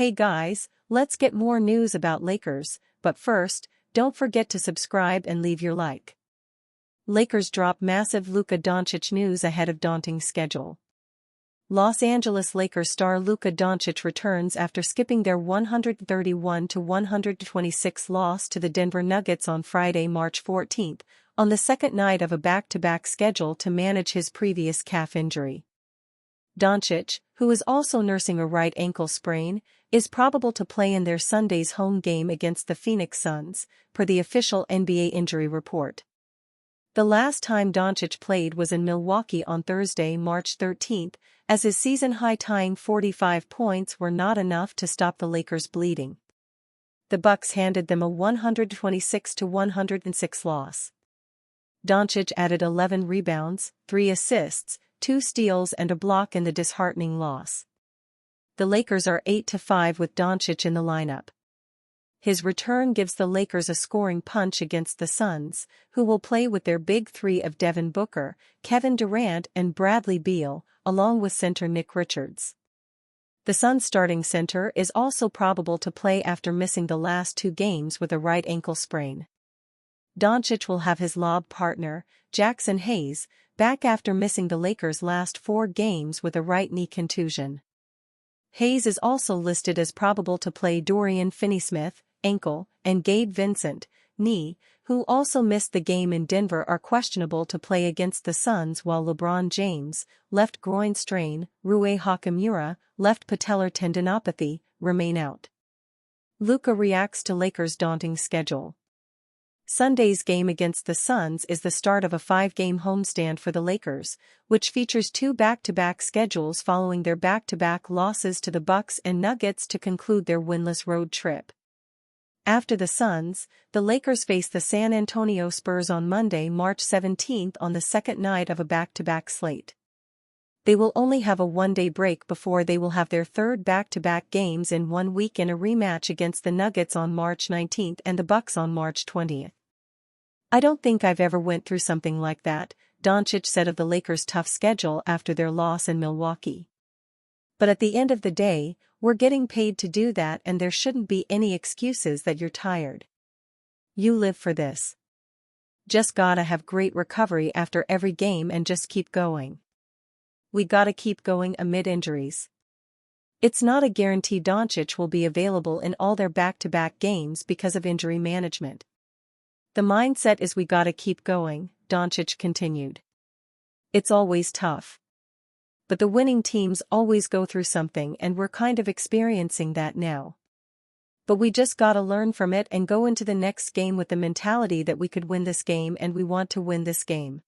Hey guys, let's get more news about Lakers, but first, don't forget to subscribe and leave your like. Lakers drop massive Luka Doncic news ahead of daunting schedule. Los Angeles Lakers star Luka Doncic returns after skipping their 131-126 loss to the Denver Nuggets on Friday, March 14, on the second night of a back-to-back schedule to manage his previous calf injury. Doncic, who is also nursing a right ankle sprain, is probable to play in their Sunday's home game against the Phoenix Suns, per the official NBA injury report. The last time Doncic played was in Milwaukee on Thursday, March 13, as his season-high tying 45 points were not enough to stop the Lakers bleeding. The Bucks handed them a 126-106 loss. Doncic added 11 rebounds, 3 assists, 2 steals and a block in the disheartening loss. The Lakers are 8-5 with Doncic in the lineup. His return gives the Lakers a scoring punch against the Suns, who will play with their big three of Devin Booker, Kevin Durant and Bradley Beal, along with center Nick Richards. The Suns' starting center is also probable to play after missing the last 2 games with a right ankle sprain. Doncic will have his lob partner, Jackson Hayes, back after missing the Lakers' last 4 games with a right knee contusion. Hayes is also listed as probable to play Dorian Finney-Smith, ankle, and Gabe Vincent, knee, who also missed the game in Denver, are questionable to play against the Suns, while LeBron James, left groin strain, Rui Hachimura, left patellar tendinopathy, remain out. Luka reacts to Lakers' daunting schedule. Sunday's game against the Suns is the start of a 5-game homestand for the Lakers, which features 2 back-to-back schedules following their back-to-back losses to the Bucks and Nuggets to conclude their winless road trip. After the Suns, the Lakers face the San Antonio Spurs on Monday, March 17 on the second night of a back-to-back slate. They will only have a 1-day break before they will have their third back-to-back games in 1 week in a rematch against the Nuggets on March 19 and the Bucks on March 20. "I don't think I've ever went through something like that," Doncic said of the Lakers' tough schedule after their loss in Milwaukee. "But at the end of the day, we're getting paid to do that and there shouldn't be any excuses that you're tired. You live for this. Just gotta have great recovery after every game and just keep going. We gotta keep going amid injuries. It's not a guarantee Doncic will be available in all their back-to-back games because of injury management. The mindset is we gotta keep going," Doncic continued. "It's always tough. But the winning teams always go through something and we're kind of experiencing that now. But we just gotta learn from it and go into the next game with the mentality that we could win this game and we want to win this game."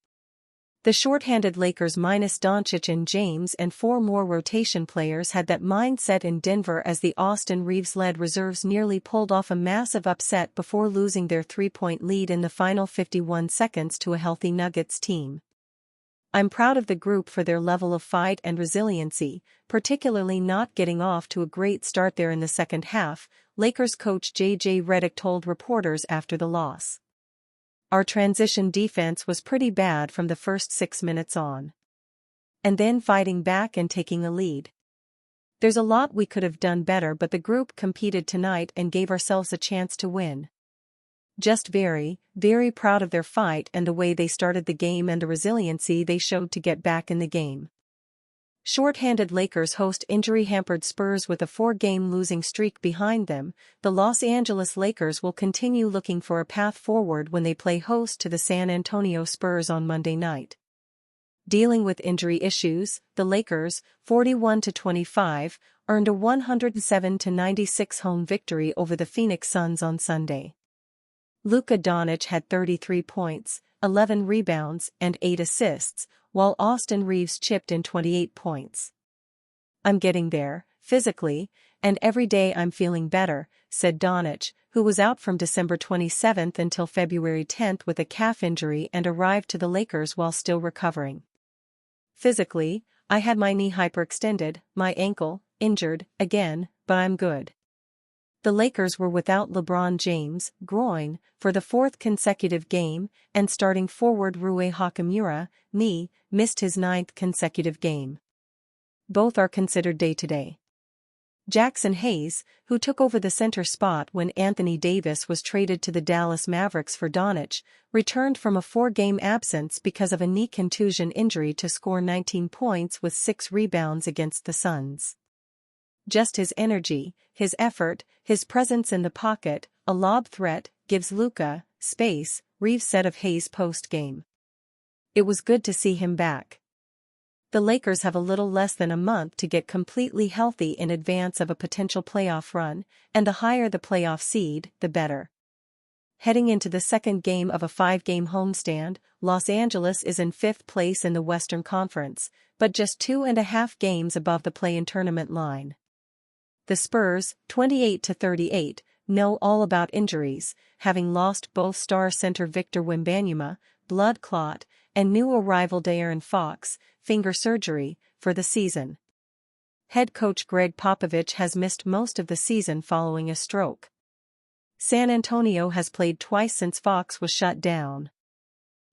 The shorthanded Lakers minus Doncic and James and 4 more rotation players had that mindset in Denver as the Austin Reeves-led reserves nearly pulled off a massive upset before losing their 3-point lead in the final 51 seconds to a healthy Nuggets team. "I'm proud of the group for their level of fight and resiliency, particularly not getting off to a great start there in the second half," Lakers coach J.J. Redick told reporters after the loss. "Our transition defense was pretty bad from the first 6 minutes on. And then fighting back and taking a lead. There's a lot we could have done better, but the group competed tonight and gave ourselves a chance to win. Just very, very proud of their fight and the way they started the game and the resiliency they showed to get back in the game." Short-handed Lakers host injury-hampered Spurs with a 4-game losing streak behind them. The Los Angeles Lakers will continue looking for a path forward when they play host to the San Antonio Spurs on Monday night. Dealing with injury issues, the Lakers, 41-25, earned a 107-96 home victory over the Phoenix Suns on Sunday. Luka Doncic had 33 points, 11 rebounds and 8 assists, while Austin Reeves chipped in 28 points. "I'm getting there, physically, and every day I'm feeling better," said Doncic, who was out from December 27 until February 10 with a calf injury and arrived to the Lakers while still recovering. "Physically, I had my knee hyperextended, my ankle, injured, again, but I'm good." The Lakers were without LeBron James, groin, for the 4th consecutive game, and starting forward Rui Hachimura, knee, missed his 9th consecutive game. Both are considered day-to-day. Jackson Hayes, who took over the center spot when Anthony Davis was traded to the Dallas Mavericks for Doncic, returned from a 4-game absence because of a knee contusion injury to score 19 points with 6 rebounds against the Suns. Just his energy, his effort, his presence in the pocket, a lob threat, gives Luka space, Reeves said of Hayes post-game. It was good to see him back. The Lakers have a little less than a month to get completely healthy in advance of a potential playoff run, and the higher the playoff seed, the better. Heading into the second game of a 5-game homestand, Los Angeles is in 5th place in the Western Conference, but just 2.5 games above the play-in tournament line. The Spurs, 28-38, know all about injuries, having lost both star center Victor Wembanyama, blood clot, and new arrival De'Aaron Fox, finger surgery, for the season. Head coach Greg Popovich has missed most of the season following a stroke. San Antonio has played twice since Fox was shut down.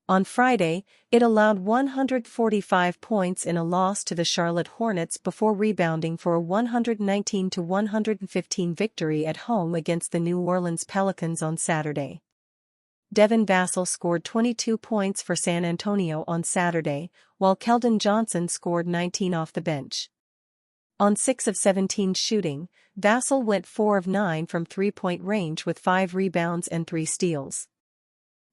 On Friday, it allowed 145 points in a loss to the Charlotte Hornets before rebounding for a 119-115 victory at home against the New Orleans Pelicans on Saturday. Devin Vassell scored 22 points for San Antonio on Saturday, while Keldon Johnson scored 19 off the bench. On 6 of 17 shooting, Vassell went 4 of 9 from three-point range with 5 rebounds and 3 steals.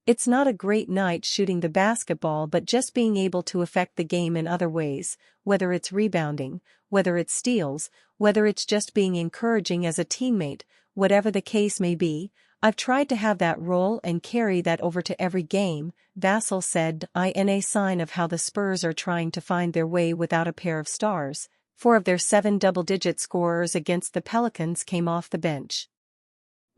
It's not a great night shooting the basketball, but just being able to affect the game in other ways, whether it's rebounding, whether it's steals, whether it's just being encouraging as a teammate, whatever the case may be, I've tried to have that role and carry that over to every game, Vassell said, in a sign of how the Spurs are trying to find their way without a pair of stars. 4 of their 7 double-digit scorers against the Pelicans came off the bench.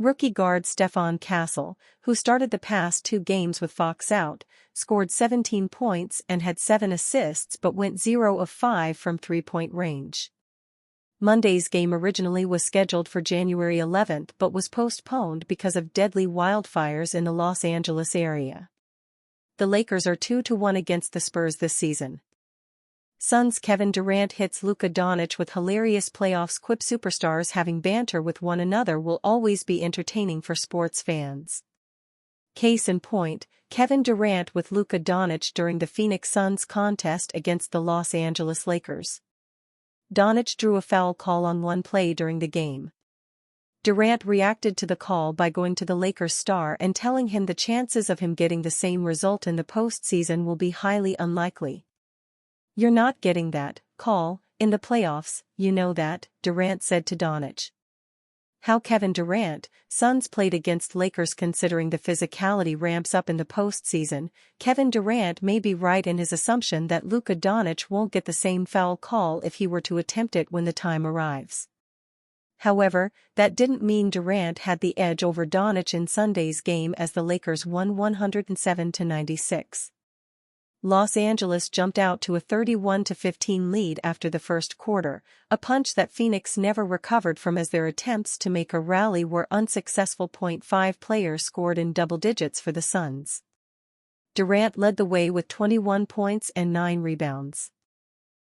Rookie guard Stephon Castle, who started the past 2 games with Fox out, scored 17 points and had 7 assists but went 0 of 5 from three-point range. Monday's game originally was scheduled for January 11 but was postponed because of deadly wildfires in the Los Angeles area. The Lakers are 2-1 against the Spurs this season. Suns' Kevin Durant hits Luka Doncic with hilarious playoffs quip. Superstars having banter with one another will always be entertaining for sports fans. Case in point, Kevin Durant with Luka Doncic during the Phoenix Suns contest against the Los Angeles Lakers. Doncic drew a foul call on one play during the game. Durant reacted to the call by going to the Lakers star and telling him the chances of him getting the same result in the postseason will be highly unlikely. "You're not getting that call in the playoffs, you know that," Durant said to Doncic. How Kevin Durant, Suns played against Lakers. Considering the physicality ramps up in the postseason, Kevin Durant may be right in his assumption that Luka Doncic won't get the same foul call if he were to attempt it when the time arrives. However, that didn't mean Durant had the edge over Doncic in Sunday's game as the Lakers won 107-96. Los Angeles jumped out to a 31-15 lead after the first quarter, a punch that Phoenix never recovered from as their attempts to make a rally were unsuccessful. 5 players scored in double digits for the Suns. Durant led the way with 21 points and 9 rebounds.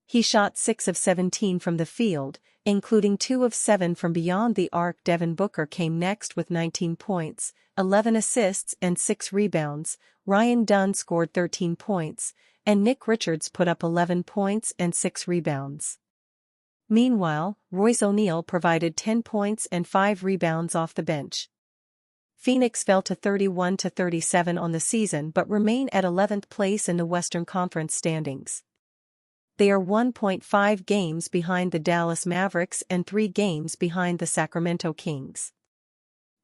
He shot 6 of 17 from the field, including 2 of 7 from beyond the arc. Devin Booker came next with 19 points, 11 assists and 6 rebounds. Ryan Dunn scored 13 points, and Nick Richards put up 11 points and 6 rebounds. Meanwhile, Royce O'Neal provided 10 points and 5 rebounds off the bench. Phoenix fell to 31-37 on the season but remain at 11th place in the Western Conference standings. They are 1.5 games behind the Dallas Mavericks and 3 games behind the Sacramento Kings.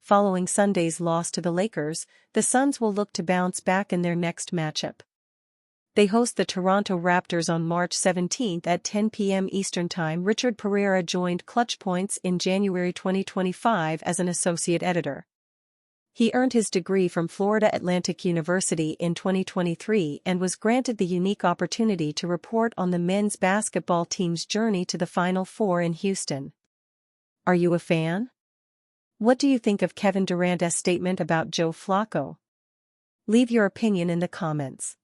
Following Sunday's loss to the Lakers, the Suns will look to bounce back in their next matchup. They host the Toronto Raptors on March 17 at 10 p.m. Eastern Time. Richard Pereira joined Clutch Points in January 2025 as an associate editor. He earned his degree from Florida Atlantic University in 2023 and was granted the unique opportunity to report on the men's basketball team's journey to the Final Four in Houston. Are you a fan? What do you think of Kevin Durant's statement about Joe Flacco? Leave your opinion in the comments.